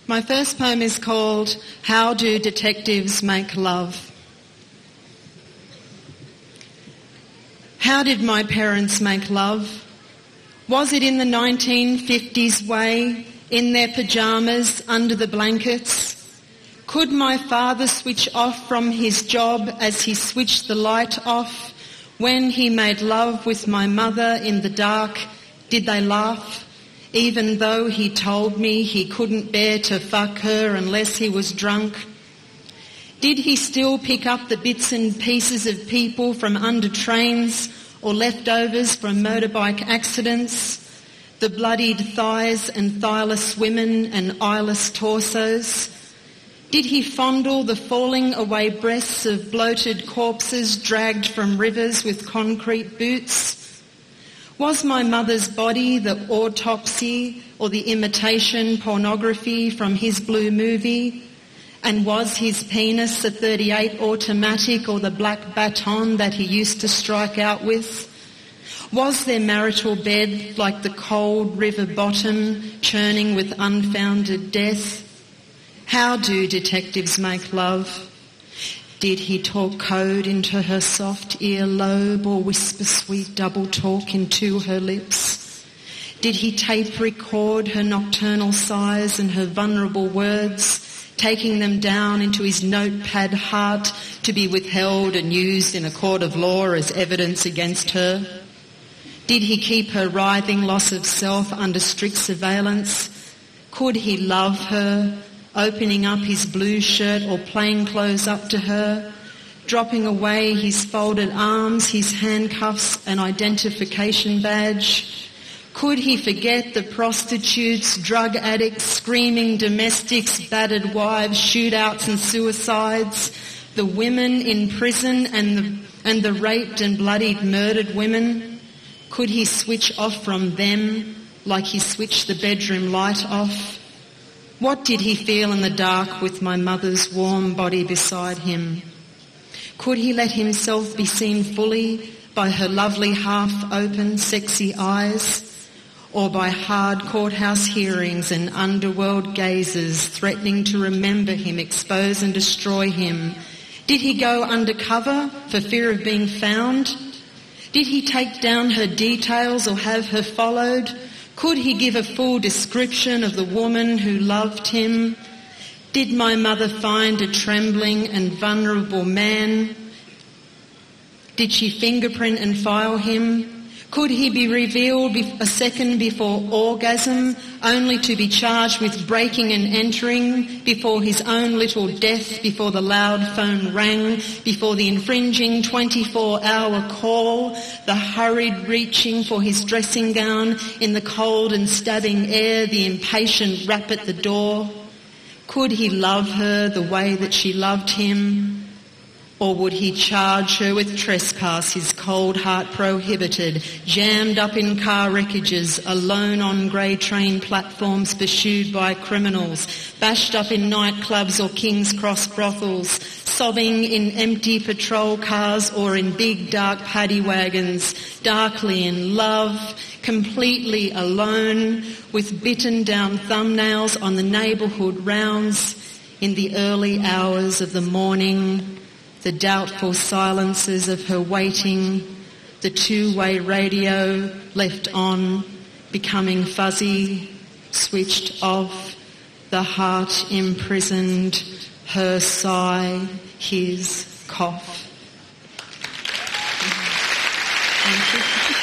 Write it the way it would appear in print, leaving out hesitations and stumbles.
My first poem is called How Do Detectives Make Love? How did my parents make love? Was it in the 1950s way, in their pyjamas, under the blankets? Could my father switch off from his job as he switched the light off? When he made love with my mother in the dark, did they laugh? Even though he told me he couldn't bear to fuck her unless he was drunk? Did he still pick up the bits and pieces of people from under trains or leftovers from motorbike accidents, the bloodied thighs and thighless women and eyeless torsos? Did he fondle the falling away breasts of bloated corpses dragged from rivers with concrete boots? Was my mother's body the autopsy or the imitation pornography from his blue movie? And was his penis the .38 automatic or the black baton that he used to strike out with? Was their marital bed like the cold river bottom churning with unfounded death? How do detectives make love? Did he talk code into her soft earlobe or whisper sweet double talk into her lips? Did he tape record her nocturnal sighs and her vulnerable words, taking them down into his notepad heart to be withheld and used in a court of law as evidence against her? Did he keep her writhing loss of self under strict surveillance? Could he love her, opening up his blue shirt or plain clothes up to her, dropping away his folded arms, his handcuffs and identification badge? Could he forget the prostitutes, drug addicts, screaming domestics, battered wives, shootouts and suicides, the women in prison and the raped and bloodied murdered women? Could he switch off from them like he switched the bedroom light off? What did he feel in the dark with my mother's warm body beside him? Could he let himself be seen fully by her lovely half-open, sexy eyes, or by hard courthouse hearings and underworld gazes threatening to remember him, expose and destroy him? Did he go undercover for fear of being found? Did he take down her details or have her followed? Could he give a full description of the woman who loved him? Did my mother find a trembling and vulnerable man? Did she fingerprint and file him? Could he be revealed a second before orgasm, only to be charged with breaking and entering before his own little death, before the loud phone rang, before the infringing 24-hour call, the hurried reaching for his dressing gown in the cold and stabbing air, the impatient rap at the door? Could he love her the way that she loved him? Or would he charge her with trespass, his cold heart prohibited, jammed up in car wreckages, alone on grey train platforms pursued by criminals, bashed up in nightclubs or King's Cross brothels, sobbing in empty patrol cars or in big dark paddy wagons, darkly in love, completely alone, with bitten down thumbnails on the neighbourhood rounds, in the early hours of the morning, the doubtful silences of her waiting, the two-way radio left on, becoming fuzzy, switched off, the heart imprisoned, her sigh, his cough. Thank you.